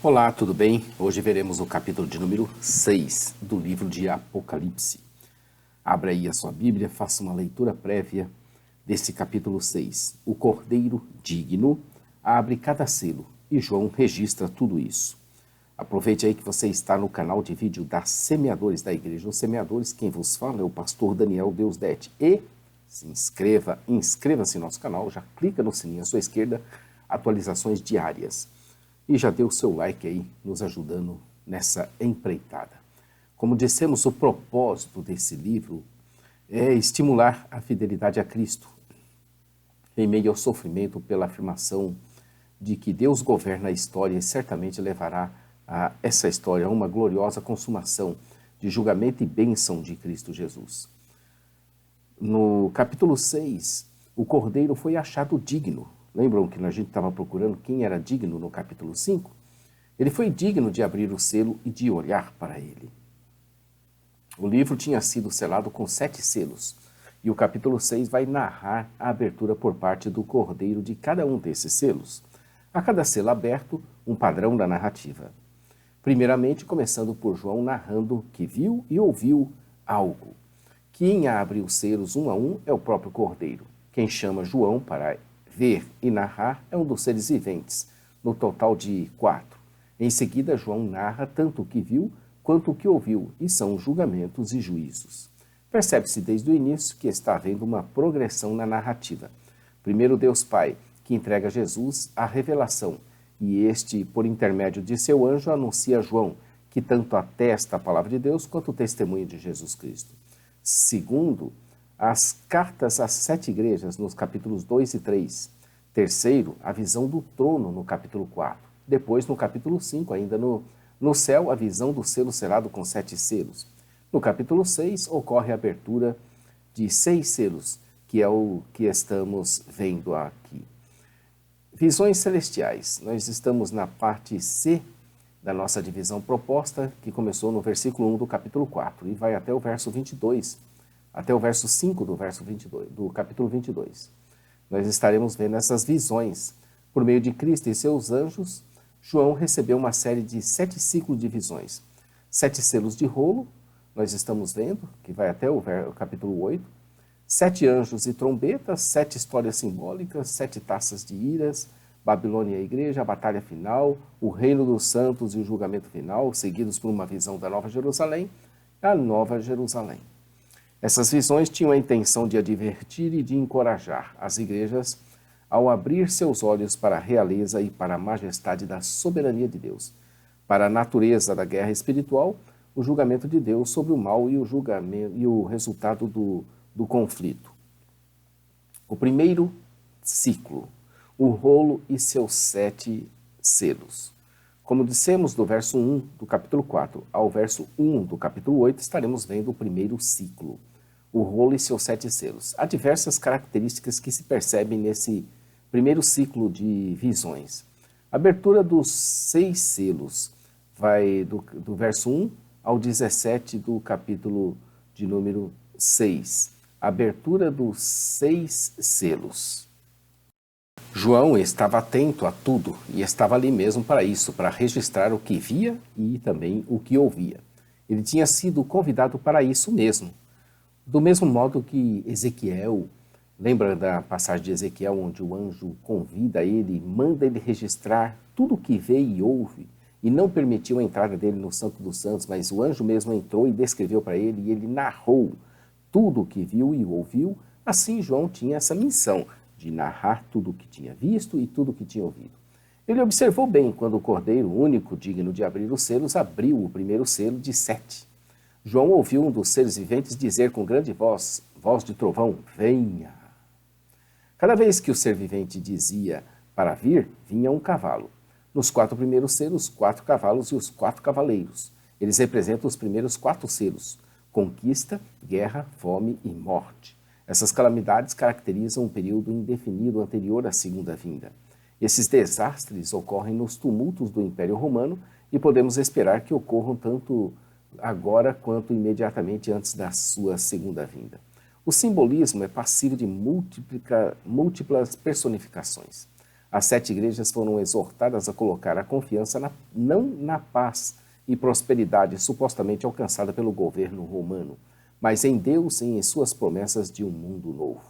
Olá, tudo bem? Hoje veremos o capítulo de número 6 do livro de Apocalipse. Abra aí a sua Bíblia, faça uma leitura prévia desse capítulo 6. O Cordeiro digno abre cada selo e João registra tudo isso. Aproveite aí que você está no canal de vídeo da Semeadores da Igreja. Os Semeadores, quem vos fala é o pastor Daniel Deusdete. E inscreva-se no nosso canal, já clica no sininho à sua esquerda, atualizações diárias. E já dê o seu like aí, nos ajudando nessa empreitada. Como dissemos, o propósito desse livro é estimular a fidelidade a Cristo, em meio ao sofrimento pela afirmação de que Deus governa a história e certamente levará a essa história a uma gloriosa consumação de julgamento e bênção de Cristo Jesus. No capítulo 6, o Cordeiro foi achado digno. Lembram que a gente estava procurando quem era digno no capítulo 5? Ele foi digno de abrir o selo e de olhar para ele. O livro tinha sido selado com 7 selos, e o capítulo 6 vai narrar a abertura por parte do Cordeiro de cada um desses selos. A cada selo aberto, um padrão da narrativa. Primeiramente, começando por João narrando que viu e ouviu algo. Quem abre os selos um a um é o próprio Cordeiro. Quem chama João para ver e narrar é um dos seres viventes, no total de 4. Em seguida, João narra tanto o que viu quanto o que ouviu, e são julgamentos e juízos. Percebe-se desde o início que está havendo uma progressão na narrativa. Primeiro Deus Pai, que entrega a Jesus a revelação, e este, por intermédio de seu anjo, anuncia a João, que tanto atesta a palavra de Deus quanto o testemunho de Jesus Cristo. Segundo, as cartas às 7 igrejas, nos capítulos 2 e 3. Terceiro, a visão do trono, no capítulo 4. Depois, no capítulo 5, ainda no céu, a visão do selo selado com 7 selos. No capítulo 6, ocorre a abertura de 6 selos, que é o que estamos vendo aqui. Visões celestiais. Nós estamos na parte C da nossa divisão proposta, que começou no versículo 1 do capítulo 4 e vai até o verso 22, até o verso 5 do verso 22, do capítulo 22. Nós estaremos vendo essas visões. Por meio de Cristo e seus anjos, João recebeu uma série de 7 ciclos de visões. 7 selos de rolo, nós estamos vendo, que vai até o capítulo 8. 7 anjos e trombetas, 7 histórias simbólicas, 7 taças de iras, Babilônia e a igreja, a batalha final, o reino dos santos e o julgamento final, seguidos por uma visão da Nova Jerusalém, a Nova Jerusalém. Essas visões tinham a intenção de advertir e de encorajar as igrejas ao abrir seus olhos para a realeza e para a majestade da soberania de Deus, para a natureza da guerra espiritual, o julgamento de Deus sobre o mal e o resultado do conflito. O primeiro ciclo, o rolo e seus 7 selos. Como dissemos, do verso 1 do capítulo 4 ao verso 1 do capítulo 8, estaremos vendo o primeiro ciclo, o rolo e seus 7 selos. Há diversas características que se percebem nesse primeiro ciclo de visões. A abertura dos 6 selos vai do verso 1 ao 17 do capítulo de número 6. A abertura dos 6 selos. João estava atento a tudo e estava ali mesmo para isso, para registrar o que via e também o que ouvia. Ele tinha sido convidado para isso mesmo. Do mesmo modo que Ezequiel, lembra da passagem de Ezequiel onde o anjo convida ele, manda ele registrar tudo o que vê e ouve e não permitiu a entrada dele no Santo dos Santos, mas o anjo mesmo entrou e descreveu para ele e ele narrou tudo o que viu e ouviu. Assim João tinha essa missão de narrar tudo o que tinha visto e tudo o que tinha ouvido. Ele observou bem quando o Cordeiro, único digno de abrir os selos, abriu o primeiro selo de 7. João ouviu um dos seres viventes dizer com grande voz, voz de trovão, venha. Cada vez que o ser vivente dizia para vir, vinha um cavalo. Nos 4 primeiros selos, 4 cavalos e os 4 cavaleiros. Eles representam os primeiros 4 selos, conquista, guerra, fome e morte. Essas calamidades caracterizam um período indefinido anterior à segunda vinda. Esses desastres ocorrem nos tumultos do Império Romano e podemos esperar que ocorram tanto agora quanto imediatamente antes da sua segunda vinda. O simbolismo é passível de múltiplas personificações. As 7 igrejas foram exortadas a colocar a confiança não na paz e prosperidade supostamente alcançada pelo governo romano, mas em Deus e em suas promessas de um mundo novo.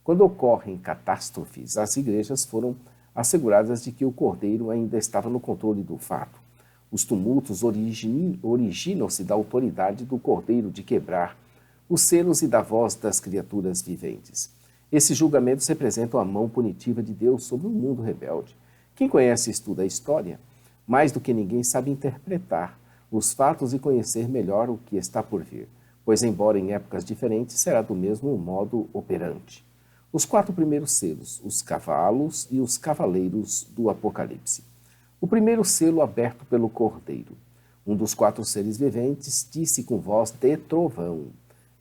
Quando ocorrem catástrofes, as igrejas foram asseguradas de que o Cordeiro ainda estava no controle do fato. Os tumultos originam-se da autoridade do Cordeiro de quebrar os selos e da voz das criaturas viventes. Esses julgamentos representam a mão punitiva de Deus sobre o mundo rebelde. Quem conhece e estuda a história, mais do que ninguém sabe interpretar os fatos e conhecer melhor o que está por vir, pois, embora em épocas diferentes, será do mesmo modo operante. Os 4 primeiros selos, os cavalos e os cavaleiros do Apocalipse. O primeiro selo aberto pelo Cordeiro. Um dos 4 seres viventes disse com voz de trovão: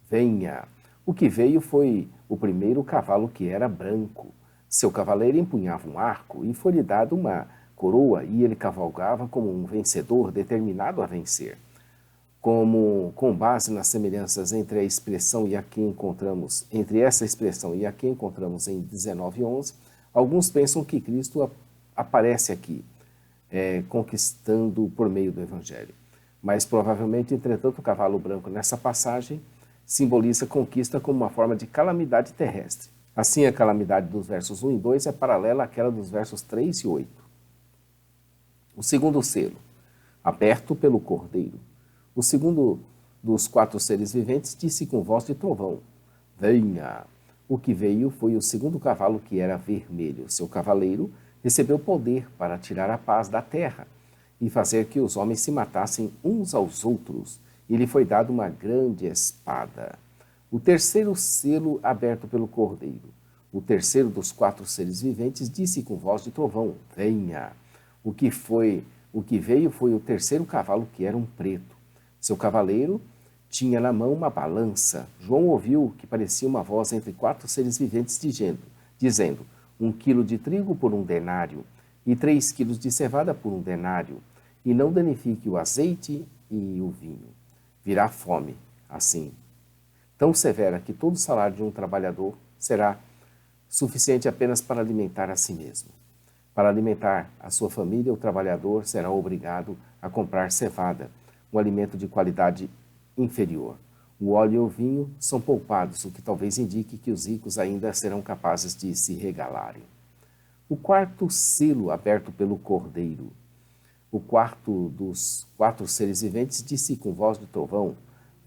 Venha! O que veio foi o primeiro cavalo, que era branco. Seu cavaleiro empunhava um arco e foi-lhe dado uma coroa, e ele cavalgava como um vencedor determinado a vencer. Com base nas semelhanças entre essa expressão e a que encontramos em 19:11, alguns pensam que Cristo aparece aqui, conquistando por meio do Evangelho. Mas provavelmente, entretanto, o cavalo branco nessa passagem simboliza conquista como uma forma de calamidade terrestre. Assim, a calamidade dos versos 1 e 2 é paralela àquela dos versos 3 e 8. O segundo selo, aberto pelo Cordeiro. O segundo dos 4 seres viventes disse com voz de trovão: Venha! O que veio foi o segundo cavalo, que era vermelho. Seu cavaleiro recebeu poder para tirar a paz da terra e fazer que os homens se matassem uns aos outros. E lhe foi dado uma grande espada. O terceiro selo aberto pelo Cordeiro. O terceiro dos 4 seres viventes disse com voz de trovão: Venha! O que veio foi o terceiro cavalo, que era um preto. Seu cavaleiro tinha na mão uma balança. João ouviu que parecia uma voz entre 4 seres viventes dizendo: 1 quilo de trigo por 1 denário, e 3 quilos de cevada por 1 denário, e não danifique o azeite e o vinho. Virá fome, assim, tão severa que todo o salário de um trabalhador será suficiente apenas para alimentar a si mesmo. Para alimentar a sua família, o trabalhador será obrigado a comprar cevada, um alimento de qualidade inferior. O óleo e o vinho são poupados, o que talvez indique que os ricos ainda serão capazes de se regalarem. O 4º selo aberto pelo Cordeiro. O 4º dos 4 seres viventes disse com voz de trovão: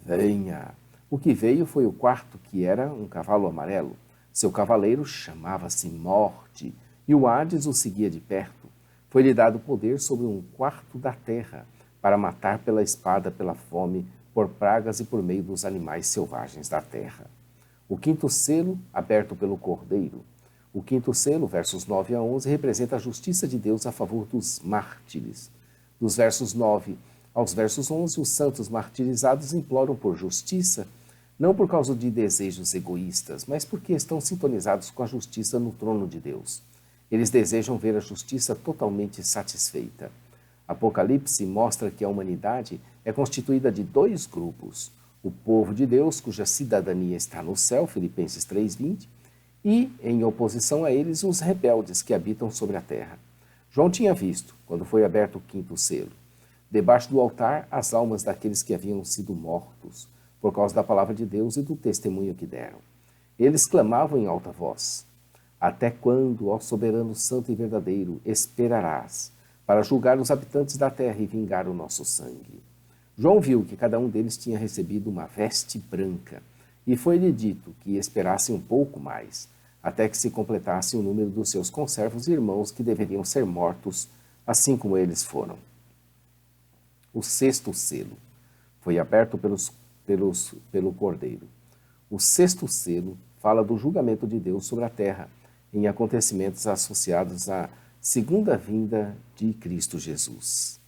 Venha! O que veio foi o 4º, que era um cavalo amarelo. Seu cavaleiro chamava-se Morte, e o Hades o seguia de perto. Foi-lhe dado poder sobre 1/4 da terra, para matar pela espada, pela fome, por pragas e por meio dos animais selvagens da terra. O 5º selo, aberto pelo Cordeiro. O 5º selo, versos 9 a 11, representa a justiça de Deus a favor dos mártires. Dos versos 9 aos versos 11, os santos martirizados imploram por justiça, não por causa de desejos egoístas, mas porque estão sintonizados com a justiça no trono de Deus. Eles desejam ver a justiça totalmente satisfeita. Apocalipse mostra que a humanidade é constituída de 2 grupos: o povo de Deus, cuja cidadania está no céu, Filipenses 3:20, e, em oposição a eles, os rebeldes que habitam sobre a terra. João tinha visto, quando foi aberto o 5º selo, debaixo do altar, as almas daqueles que haviam sido mortos, por causa da palavra de Deus e do testemunho que deram. Eles clamavam em alta voz: Até quando, ó soberano santo e verdadeiro, esperarás para julgar os habitantes da terra e vingar o nosso sangue? João viu que cada um deles tinha recebido uma veste branca, e foi-lhe dito que esperasse um pouco mais, até que se completasse o número dos seus conservos e irmãos que deveriam ser mortos, assim como eles foram. O 6º selo foi aberto pelo Cordeiro. O 6º selo fala do julgamento de Deus sobre a terra, em acontecimentos associados à segunda vinda de Cristo Jesus.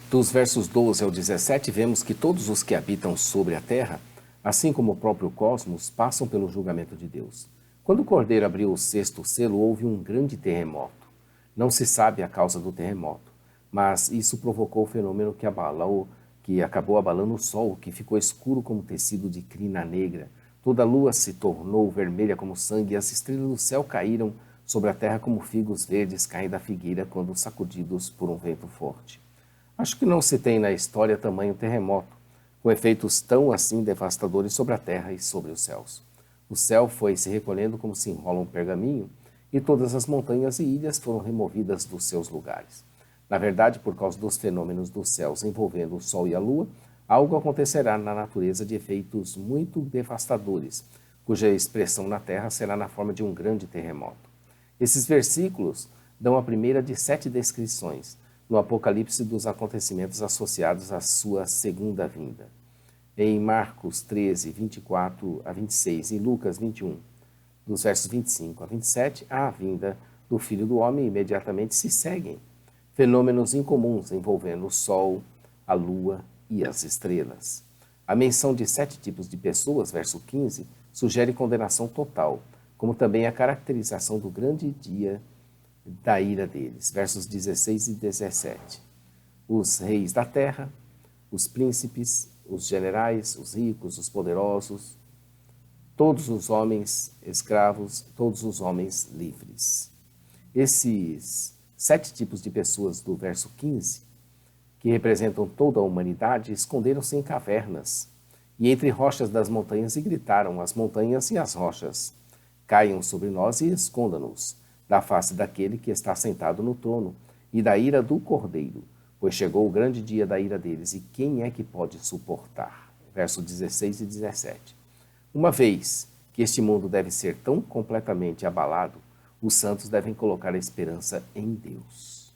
Dos versos 12 ao 17, vemos que todos os que habitam sobre a terra, assim como o próprio cosmos, passam pelo julgamento de Deus. Quando o Cordeiro abriu o 6º selo, houve um grande terremoto. Não se sabe a causa do terremoto, mas isso provocou o fenômeno que acabou abalando o sol, que ficou escuro como tecido de crina negra. Toda a lua se tornou vermelha como sangue e as estrelas do céu caíram sobre a terra como figos verdes caem da figueira quando sacudidos por um vento forte. Acho que não se tem na história tamanho terremoto, com efeitos tão assim devastadores sobre a terra e sobre os céus. O céu foi se recolhendo como se enrola um pergaminho, e todas as montanhas e ilhas foram removidas dos seus lugares. Na verdade, por causa dos fenômenos dos céus envolvendo o Sol e a Lua, algo acontecerá na natureza de efeitos muito devastadores, cuja expressão na Terra será na forma de um grande terremoto. Esses versículos dão a primeira de 7 descrições no Apocalipse dos acontecimentos associados à sua segunda vinda. Em Marcos 13, 24 a 26 e Lucas 21, dos versos 25 a 27, a vinda do Filho do Homem imediatamente se seguem fenômenos incomuns envolvendo o Sol, a Lua e as estrelas. A menção de 7 tipos de pessoas, verso 15, sugere condenação total, como também a caracterização do grande dia da ira deles, versos 16 e 17. Os reis da terra, os príncipes, os generais, os ricos, os poderosos, todos os homens escravos, todos os homens livres. Esses 7 tipos de pessoas do verso 15, que representam toda a humanidade, esconderam-se em cavernas e entre rochas das montanhas e gritaram: as montanhas e as rochas, caiam sobre nós e esconda-nos da face daquele que está sentado no trono e da ira do Cordeiro, pois chegou o grande dia da ira deles, e quem é que pode suportar? Verso 16 e 17. Uma vez que este mundo deve ser tão completamente abalado, os santos devem colocar a esperança em Deus.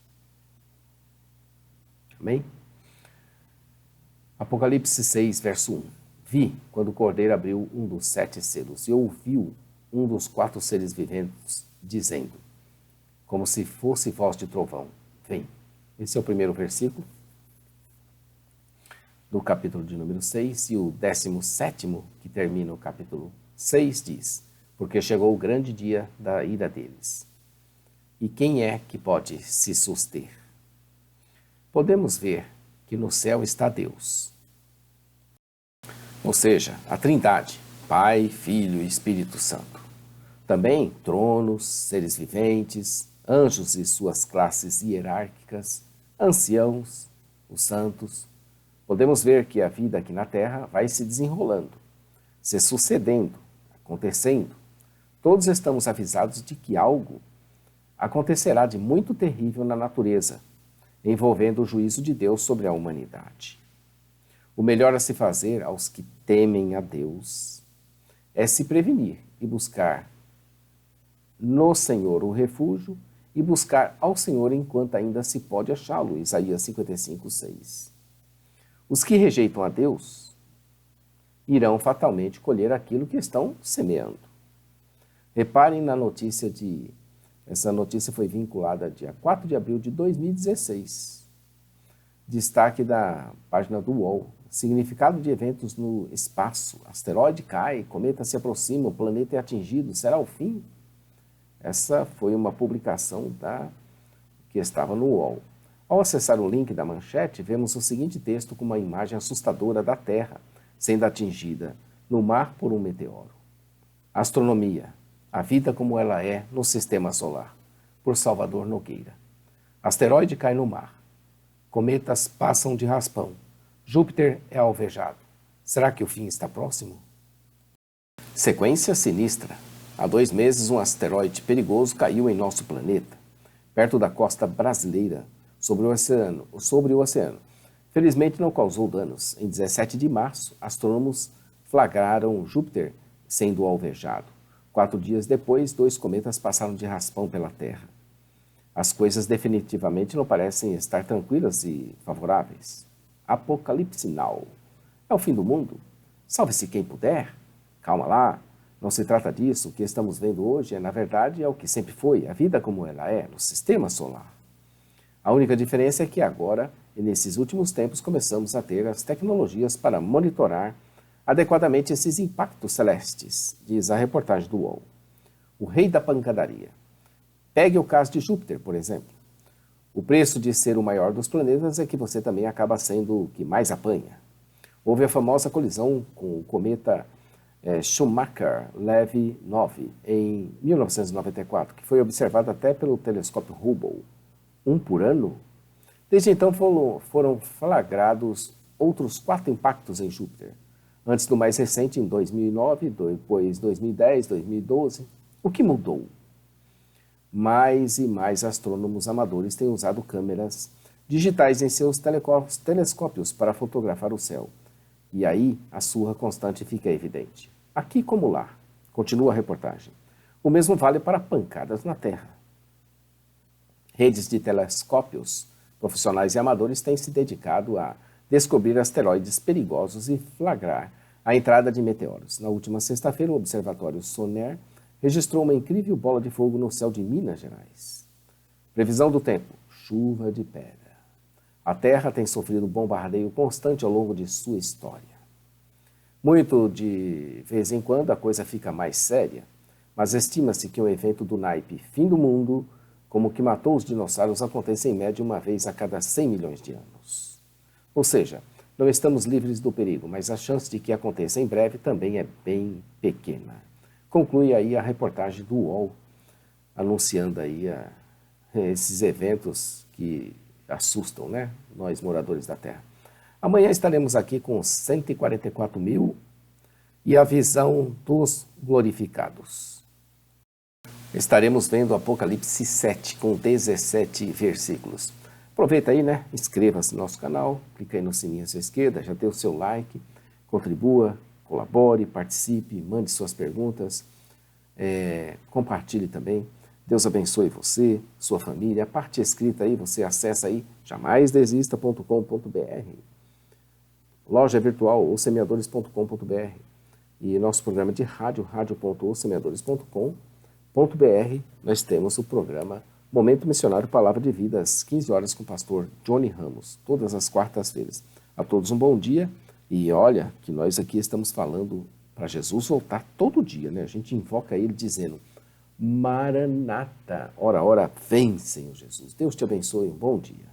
Amém? Apocalipse 6, verso 1. Vi, quando o Cordeiro abriu um dos 7 selos, e ouviu um dos 4 seres viventes, dizendo, como se fosse voz de trovão, vem. Esse é o primeiro versículo do capítulo de número 6, e o 17º, que termina o capítulo 6, diz, porque chegou o grande dia da ira deles. E quem é que pode se suster? Podemos ver que no céu está Deus, ou seja, a Trindade, Pai, Filho e Espírito Santo. Também tronos, seres viventes, anjos e suas classes hierárquicas, anciãos, os santos. Podemos ver que a vida aqui na Terra vai se desenrolando, se sucedendo, acontecendo. Todos estamos avisados de que algo acontecerá de muito terrível na natureza, envolvendo o juízo de Deus sobre a humanidade. O melhor a se fazer aos que temem a Deus é se prevenir e buscar no Senhor o refúgio e buscar ao Senhor enquanto ainda se pode achá-lo. Isaías 55, 6. Os que rejeitam a Deus irão fatalmente colher aquilo que estão semeando. Reparem na notícia de... Essa notícia foi vinculada a dia 4 de abril de 2016. Destaque da página do UOL. Significado de eventos no espaço. Asteroide cai, cometa se aproxima, o planeta é atingido. Será o fim? Essa foi uma publicação que estava no UOL. Ao acessar o link da manchete, vemos o seguinte texto com uma imagem assustadora da Terra sendo atingida no mar por um meteoro. Astronomia. A vida como ela é no Sistema Solar. Por Salvador Nogueira. Asteroide cai no mar. Cometas passam de raspão. Júpiter é alvejado. Será que o fim está próximo? Sequência sinistra. Há 2 meses, um asteroide perigoso caiu em nosso planeta, perto da costa brasileira, sobre o oceano. Felizmente não causou danos. Em 17 de março, astrônomos flagraram Júpiter sendo alvejado. 4 dias depois, 2 cometas passaram de raspão pela Terra. As coisas definitivamente não parecem estar tranquilas e favoráveis. Apocalipse Now. É o fim do mundo? Salve-se quem puder? Calma lá. Não se trata disso. O que estamos vendo hoje na verdade, é o que sempre foi, a vida como ela é, no Sistema Solar. A única diferença é que agora, e nesses últimos tempos, começamos a ter as tecnologias para monitorar adequadamente esses impactos celestes, diz a reportagem do UOL. O rei da pancadaria. Pegue o caso de Júpiter, por exemplo. O preço de ser o maior dos planetas é que você também acaba sendo o que mais apanha. Houve a famosa colisão com o cometa Schumacher-Levy 9, em 1994, que foi observado até pelo telescópio Hubble, um por ano. Desde então foram flagrados outros 4 impactos em Júpiter, antes do mais recente em 2009, depois 2010, 2012. O que mudou? Mais e mais astrônomos amadores têm usado câmeras digitais em seus telescópios para fotografar o céu. E aí a surra constante fica evidente. Aqui como lá, continua a reportagem. O mesmo vale para pancadas na Terra. Redes de telescópios profissionais e amadores têm se dedicado a descobrir asteroides perigosos e flagrar a entrada de meteoros. Na última sexta-feira, o Observatório Soner registrou uma incrível bola de fogo no céu de Minas Gerais. Previsão do tempo: chuva de pedra. A Terra tem sofrido bombardeio constante ao longo de sua história. Muito de vez em quando a coisa fica mais séria, mas estima-se que um evento do naipe fim do mundo, como o que matou os dinossauros, acontece em média uma vez a cada 100 milhões de anos. Ou seja, não estamos livres do perigo, mas a chance de que aconteça em breve também é bem pequena. Conclui aí a reportagem do UOL, anunciando aí esses eventos que assustam, né? Nós, moradores da Terra. Amanhã estaremos aqui com 144 mil e a visão dos glorificados. Estaremos vendo Apocalipse 7, com 17 versículos. Aproveita aí, né? Inscreva-se no nosso canal, clica aí no sininho à sua esquerda, já dê o seu like, contribua, colabore, participe, mande suas perguntas, compartilhe também. Deus abençoe você, sua família. A parte escrita aí, você acessa aí jamaisdesista.com.br, loja virtual ousemeadores.com.br e nosso programa de rádio, radio.ousemeadores.com.br. Nós temos o programa Momento Missionário Palavra de Vida, às 15 horas com o pastor Johnny Ramos, todas as quartas-feiras. A todos um bom dia e olha que nós aqui estamos falando para Jesus voltar todo dia, né? A gente invoca ele dizendo: Maranata, ora, ora, vem, Senhor Jesus. Deus te abençoe, um bom dia.